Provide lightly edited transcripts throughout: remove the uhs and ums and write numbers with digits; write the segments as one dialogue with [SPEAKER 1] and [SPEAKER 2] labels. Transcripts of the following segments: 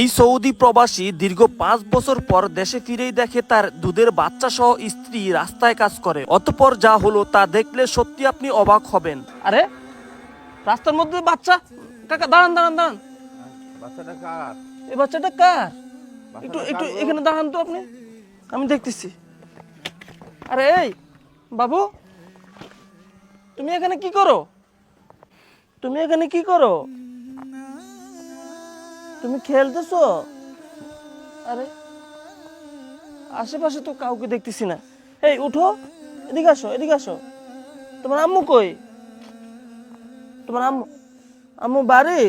[SPEAKER 1] এই সৌদি প্রবাসী দীর্ঘ 5 বছর পর দেশে ফিরেই দেখে তার দুধের বাচ্চা সহ স্ত্রী রাস্তায় কাজ করে। অতঃপর যা হলো তা দেখলে সত্যি আপনি অবাক হবেন। আরে রাস্তার মধ্যে বাচ্চা, কাকা দাঁড়ান দাঁড়ান দাঁড়ান,
[SPEAKER 2] বাচ্চাটা কার?
[SPEAKER 1] এই বাচ্চাটা কার? একটু একটু এখানে দাঁড়ান তো আপনি, আমি দেখতেছি। আরে এই বাবু, তুমি এখানে কি করো? তুমি এখানে কি করো? তুমি খেলতেছো? আরে আশেপাশে তো কাউকে দেখতেছি না। এই উঠো, এদিকে আসো, এদিকে আসো। তোমার আম্মু কই? তোমার আম্মু আম্মু বাড়ি?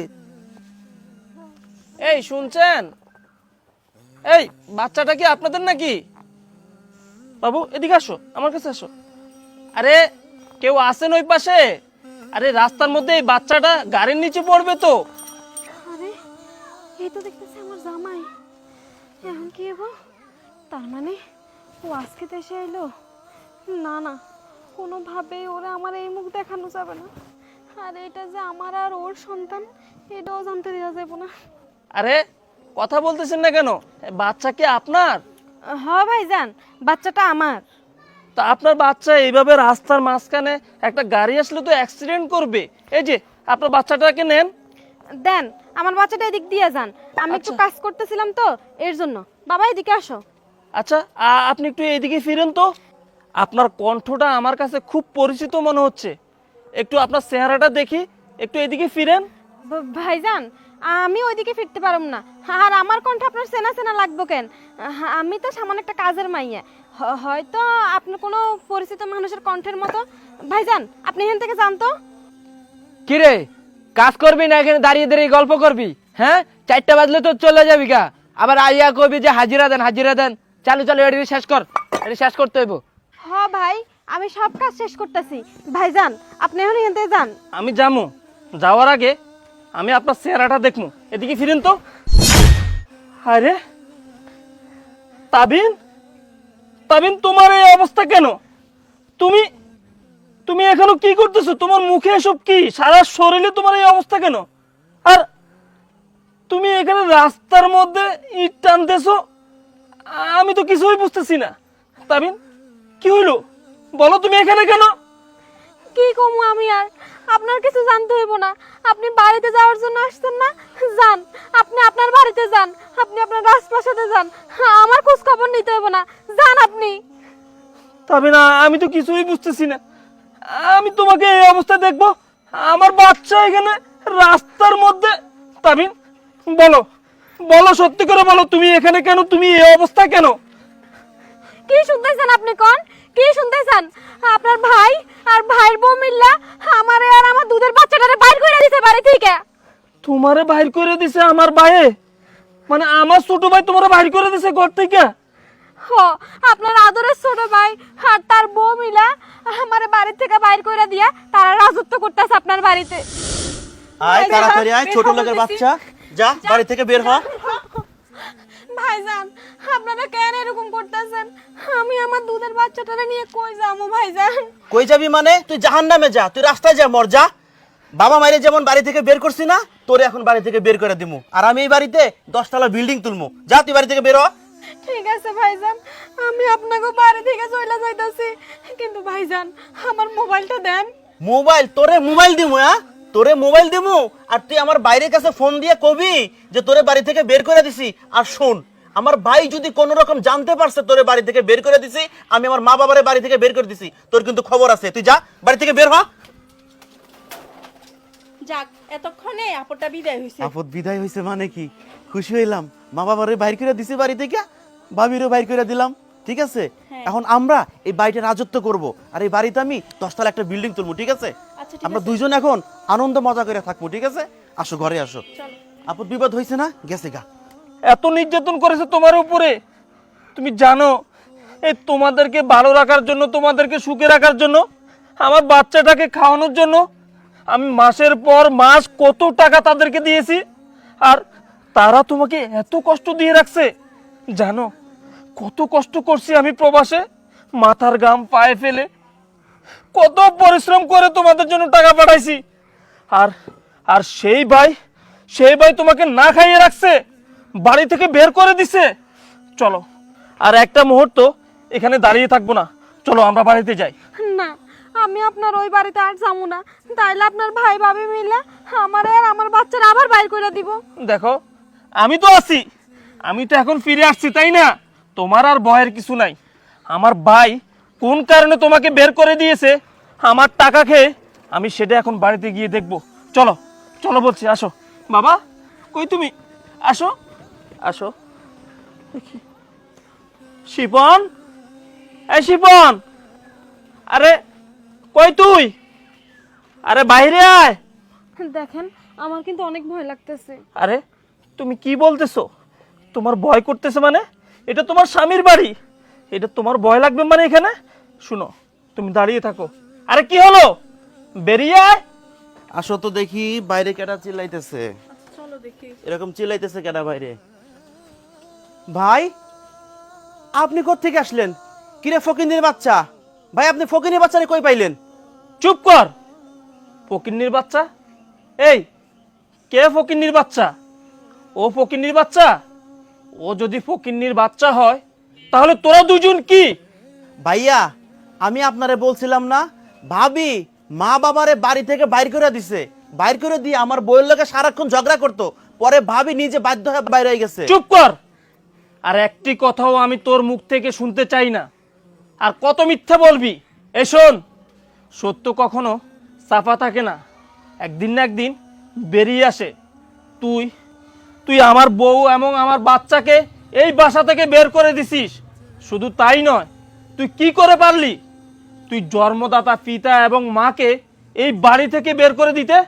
[SPEAKER 1] এই শুনছেন? এই বাচ্চাটা কি আপনাদের নাকি? বাবু এদিকে আসো, আমার কাছে আসো। আরে কেউ আছেন ওই পাশে? আরে রাস্তার মধ্যে এই বাচ্চাটা গাড়ির নিচে পড়বে তো।
[SPEAKER 3] আরে এই তো দেখতেছি আমার জামাই। এখন কি হবো? তার মানে ও আজকে দেশে এলো? না না, কোনোভাবেই ওরা আমার এই মুখ দেখানো যাবে না। আর এটা যে আমার আর ওর সন্তান, এটাও জানতে দেওয়া যাবে না।
[SPEAKER 1] আরে কথা বলতেছেন না কেন? বাচ্চা কি আপনার?
[SPEAKER 3] হ্যাঁ ভাইজান, বাচ্চাটা আমার।
[SPEAKER 1] তা আপনার বাচ্চা এইভাবে রাস্তার মাঝখানে একটা গাড়ি আসলে তো অ্যাক্সিডেন্ট করবে। এই যে আপনার বাচ্চাটাকে নেন।
[SPEAKER 3] দেন আমার বাচ্চাটা এদিক দিয়ে যান, আমি একটু কাজ করতেছিলাম তো এর জন্য। বাবা এদিকে আসো।
[SPEAKER 1] আচ্ছা আপনি একটু এইদিকে ফিরেন তো। আপনার কণ্ঠটা আমার কাছে খুব পরিচিত মনে হচ্ছে। একটু আপনার চেহারাটা দেখি, একটু এদিকে ফিরেন।
[SPEAKER 3] ভাইজান আমি ওইদিকে ফিরতে পারব না। আর আমার কণ্ঠ আপনার চেনা চেনা লাগবে কেন? আমি তো সামান্য একটা কাজের মাইয়া, হয়তো আপনার কোনো পরিচিত মানুষের কণ্ঠের মতো। ভাইজান আপনি এখান থেকে যান তো।
[SPEAKER 4] কিরে কাজ করবি না এখানে দাঁড়িয়ে দাঁড়িয়ে গল্প করবি? হ্যাঁ 4টা বাজলে তো চলে যাবি গা, আবার আইয়া কবি যে হাজিরা দেন হাজিরা দেন। চালু চালু এটি শেষ কর, এটি শেষ করতে হইব।
[SPEAKER 3] হ ভাই আমি সব কাজ শেষ করতেছি। ভাইজান আপনি এখন এখান থেকে যান।
[SPEAKER 1] আমি যাবো, যাওয়ার আগে আমি আপনার চেহারাটা দেখবো। এদিকে ফিরেন তো। আরে তাবিন, তাবিন তোমার এই অবস্থা কেন? তুমি তুমি এখনো কি করতেছো? তোমার মুখে এসব কি? সারা শরীরে তোমার এই অবস্থা কেন? আর তুমি এখানে রাস্তার মধ্যে ইট টানতেছো, আমি তো কিছুই বুঝতেছি না। তাবিন কি হইলো বলো, তুমি এখানে কেন?
[SPEAKER 3] কি কমু আমি আর? আপনার কিছু জানতে হইব না। আপনি বাড়িতে যাওয়ার জন্য আসছেন না? যান, আপনি আপনার বাড়িতে যান, আপনি আপনার রাজপ্রাসাদে যান। আমার খোঁজ খবর নিতে হইব না, যান আপনি।
[SPEAKER 1] তবে না, আমি তো কিছুই বুঝতেছি না। আমি তোমাকে এই অবস্থায় দেখবো? আমার বাচ্চা এখানে রাস্তার মধ্যে। তাবিন বলো, বলো সত্যি করে বলো, তুমি এখানে কেন? তুমি এই অবস্থা কেন?
[SPEAKER 3] কি শুনতেছেন আপনি? কোন কি শুনতেছেন? আপনার ভাই আর ভাইয়ের বউ মিল্লা আমারে আর আমার দুধের বাচ্চাটারে বাইর করে দিতে বাড়ি থেকে।
[SPEAKER 1] তোমারে বাইর করে দিছে আমার ভাইয়ে? মানে আমার ছোট ভাই তোমারে বাইর করে দিছে ঘর থেকে?
[SPEAKER 3] হ, আপনার আদরের ছোট ভাই আর তার বউ মিলা আমারে বাড়ি থেকে বাইর করে দিয়া তারা রাজত্ব করতেছে আপনার বাড়িতে।
[SPEAKER 5] আয় তাড়াতাড়ি আয়, ছোট লোকের বাচ্চা, যা বাড়ি থেকে বের হ।
[SPEAKER 3] ভাইজান আপনারা কেন এরকম করতেছেন? আমি আমার দুধের বাচ্চাটারে নিয়ে কই যাবো ভাইজান?
[SPEAKER 5] কই যাবি মানে? তুই জাহান্নামে যা, তুই রাস্তায় যা, মর যা। বাবা মায়ের যেমন বাড়ি থেকে বের করছি না, তোরে এখন বাড়ি থেকে বের করে দিমু। আর আমি এই বাড়িতে 10 তলা বিল্ডিং তুলমু। যা তুই বাড়ি থেকে বের হ।
[SPEAKER 3] ঠিক আছে ভাইজান, আমি আপনাকে বাড়ি থেকে চলে যাইতাছি, কিন্তু ভাইজান আমার মোবাইলটা দেন।
[SPEAKER 5] মোবাইল? তোরে মোবাইল দিমু? হ্যাঁ তোরে মোবাইল দিমু? আর তুই আমার বাইরের কাছে ফোন দিয়ে কবি যে তোরে বাড়ি থেকে বের করে দিছি? আর শোন, আমার ভাই যদি কোনো রকম জানতে পারছে তোরে বাড়ি থেকে বের করে দিছি, আমি আমার মা বাবারে বাড়ি থেকে বের করে দিছি, তোর কিন্তু খবর আছে। তুই যা বাড়ি থেকে বের হ।
[SPEAKER 6] যাক এতক্ষণে আপদটা বিদায় হইছে।
[SPEAKER 5] আপদ বিদায় হইছে মানে কি? খুশি হইলাম। মা বাবারে বাইর করে দিছি বাড়ি থেকে, ভাবিরও বাইর করে দিলাম। ঠিক আছে, এখন আমরা এই বাড়িতে রাজত্ব করব, আর এই বাড়িতে আমি 10 তলা একটা বিল্ডিং তুলবো। ঠিক আছে,
[SPEAKER 6] আচ্ছা, ঠিক
[SPEAKER 5] আমরা
[SPEAKER 6] আছে।
[SPEAKER 5] দুইজন এখন আনন্দ মজা করে থাকবো। ঠিক আছে, আসো ঘরে আসো। আপদ বিপদ হইছে না? গেছে গা।
[SPEAKER 1] এত নির্যাতন করেছে তোমার উপরে। তুমি জানো এই তোমাদেরকে ভালো রাখার জন্য, তোমাদেরকে সুখে রাখার জন্য, আমার বাচ্চাটাকে খাওয়ানোর জন্য আমি মাসের পর মাস কত টাকা তাদেরকে দিয়েছি, আর তারা তোমাকে এত কষ্ট দিয়ে রাখছে। জানো কত কষ্ট করছি আমি প্রবাসে, মাথার ঘাম পায়ে ফেলে কত পরিশ্রম করে তোমাদের জন্য টাকা পাঠাইছি। আর আর সেই ভাই তোমাকে না খাইয়ে রাখছে। বাড়ি থেকে বের করে দিছে। চলো, আর একটা মুহূর্ত এখানে দাঁড়িয়ে থাকবো না, চলো আমরা বাড়িতে যাই।
[SPEAKER 3] না, আমি আপনার ওই বাড়িতে আর যাবো না, তাইলে আপনার ভাই ভাবি মিলে আমারে আর আমার বাচ্চারা আবার বাইর করে দিব।
[SPEAKER 1] দেখো, আমি তো আছি, আমি তো এখন ফিরে আসছি, তাই না? তোমার আর ভয়ের কিছু নাই। আমার ভাই কোন কারণে তোমাকে বের করে দিয়েছে আমার টাকা খেয়ে, আমি সেটা এখন বাড়িতে গিয়ে দেখব। চলো চলো বলছি, আসো। বাবা কই তুমি? আসো আসো। দেখি, শিপন, এই শিপন, আরে কই তুই? আরে বাইরে আয়।
[SPEAKER 3] দেখেন, আমার কিন্তু অনেক ভয় লাগতেছে।
[SPEAKER 1] আরে তুমি কি বলতেছো? তোমার ভয় করতেছে মানে? এটা তোমার স্বামীর বাড়ি, এটা তোমার ভয় লাগবে মানে? এখানে শুনো, তুমি দাঁড়িয়ে থাকো। আরে কি হলো? বেরিয়ে আয়।
[SPEAKER 5] আসো তো দেখি বাইরে কেডা চিল্লাইতেছে।
[SPEAKER 6] চলো দেখি।
[SPEAKER 5] এরকম চিল্লাইতেছে কেডা বাইরে? ভাই, আপনি কোত্থেকে আসলেন? কিরে ফকিন্দির বাচ্চা? ভাই, আপনি ফকিন্দির বাচ্চারে কই পাইলেন?
[SPEAKER 1] চুপ কর, ফকিন্নির বাচ্চা। এই, কে ফকিন্নির বাচ্চা? ও ফকিন্নির বাচ্চা? ও যদি ফকিন্নির বাচ্চা হয় তাহলে তোরা দুজন কি?
[SPEAKER 5] ভাইয়া, আমি আপনারে বলছিলাম না, ভাবি মা বাবারে বাড়ি থেকে বাইর করে দিছে। বাইর করে দিয়ে আমার বউয়ের লোকে সারাক্ষণ ঝগড়া করতো, পরে ভাবি নিজে বাধ্য হয়ে বাইর হয়ে গেছে।
[SPEAKER 1] চুপ কর, আর একটি কথাও আমি তোর মুখ থেকে শুনতে চাই না। আর কত মিথ্যা বলবি? এ শোন, সত্য কখনো চাপা থাকে না, একদিন না একদিন বেরিয়ে আসে। তুই তুই আমার বউ এবং আমার বাচ্চাকে এই বাসা থেকে বের করে দিছিস। শুধু তাই নয়, তুই কি করে পারলি? তুই জন্মদাতা পিতা এবং মাকে এই বাড়ি থেকে বের করে দিতে?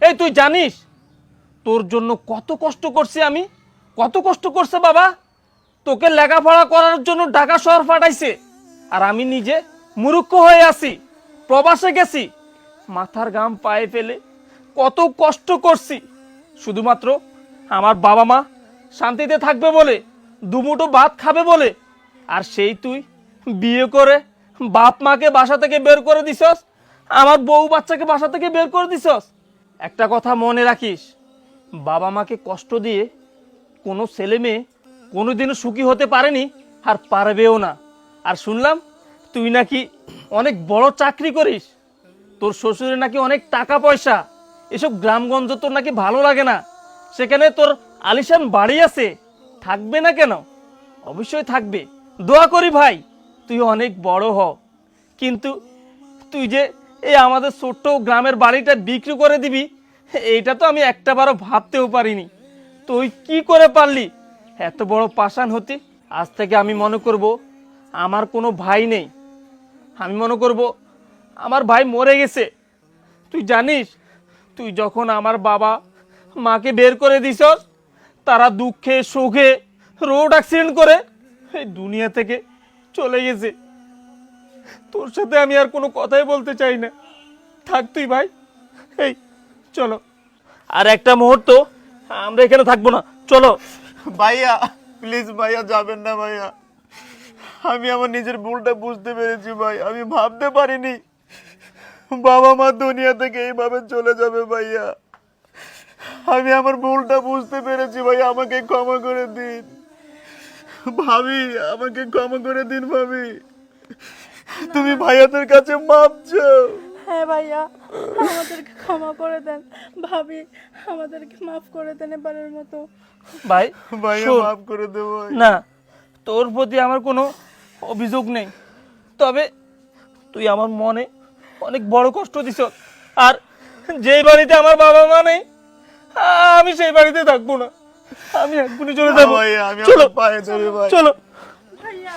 [SPEAKER 1] এই তুই জানিস তোর জন্য কত কষ্ট করছি আমি? কত কষ্ট করছে বাবা, তোকে লেখাপড়া করার জন্য ঢাকা শহর পাঠাইছে, আর আমি নিজে মূর্খ হয়ে আছি, প্রবাসে গেছি, মাথার ঘাম পায়ে ফেলে কত কষ্ট করছি শুধুমাত্র আমার বাবা মা শান্তিতে থাকবে বলে, দুমুঠো ভাত খাবে বলে। আর সেই তুই বিয়ে করে বাপ মাকে বাসা থেকে বের করে দিছস, আমার বউ বাচ্চাকে বাসা থেকে বের করে দিছস। একটা কথা মনে রাখিস, বাবা মাকে কষ্ট দিয়ে কোনো ছেলে মেয়ে কোনোদিনও সুখী হতে পারেনি, আর পারবেও না। আর শুনলাম তুই নাকি অনেক বড় চাকরি করিস, তোর শ্বশুরের নাকি অনেক টাকা পয়সা। এসব গ্রামগঞ্জ তোর নাকি ভালো লাগে না, সেখানে তোর আলিশান বাড়ি আছে, থাকবে না কেন? অবশ্যই থাকবে। দোয়া করি ভাই তুই অনেক বড় হ, কিন্তু তুই যে এই আমাদের ছোট্ট গ্রামের বাড়িটা বিক্রি করে দিবি, এইটা তো আমি একটাবারও ভাবতেও পারিনি। তুই কি করে পারলি এত বড় পাষাণ হতে? আজ থেকে আমি মনে করব আমার কোনো ভাই নেই, আমি মনে করব আমার ভাই মরে গেছে। তুই জানিস, তুই যখন আমার বাবা মাকে বের করে দিছস, তারা দুঃখে সুখে রোড অ্যাক্সিডেন্ট করে এই দুনিয়া থেকে চলে গেছে। তোর সাথে আমি আর কোনো কথাই বলতে চাই না, থাক তুই ভাই। এই চলো, আর একটা মুহূর্ত আমরা এখানে থাকবো না, চলো।
[SPEAKER 2] ভাইয়া প্লিজ ভাইয়া, যাবেন না ভাইয়া। আমি আমার নিজের ভুলটা বুঝতে পেরেছি ভাই, আমি ভাবতে পারিনি বাবা মা দুনিয়া থেকে এইভাবে চলে যাবে ভাইয়া। আমি আমার ভুলটা বুঝতে পেরেছি ভাইয়া, আমাকে ক্ষমা করে দিন ভাবি, আমাকে ক্ষমা করে দিন ভাবি। তুমি ভাইয়াদের কাছে মাপ চাও।
[SPEAKER 6] হ্যাঁ ভাইয়া, আমাদেরকে ক্ষমা করে দেন। ভাবি, আমাদেরকে মাফ করে দেন এবারের মতো।
[SPEAKER 1] ভাই
[SPEAKER 2] ভাইয়া
[SPEAKER 1] শোন,
[SPEAKER 2] মাফ করে দেবো।
[SPEAKER 1] না তোর প্রতি আমার কোনো অভিযোগ নেই, তবে তুই আমার মনে অনেক বড় কষ্ট দিছ। আর যেই বাড়িতে আমার বাবা মা নেই, আমি সেই বাড়িতে থাকবো না, আমি এক্ষুনি চলে যাবো।
[SPEAKER 2] ভাইয়া আমি
[SPEAKER 1] চলো
[SPEAKER 2] আপনার পায়ে ধরি ভাই।
[SPEAKER 1] চলো।
[SPEAKER 6] ভাইয়া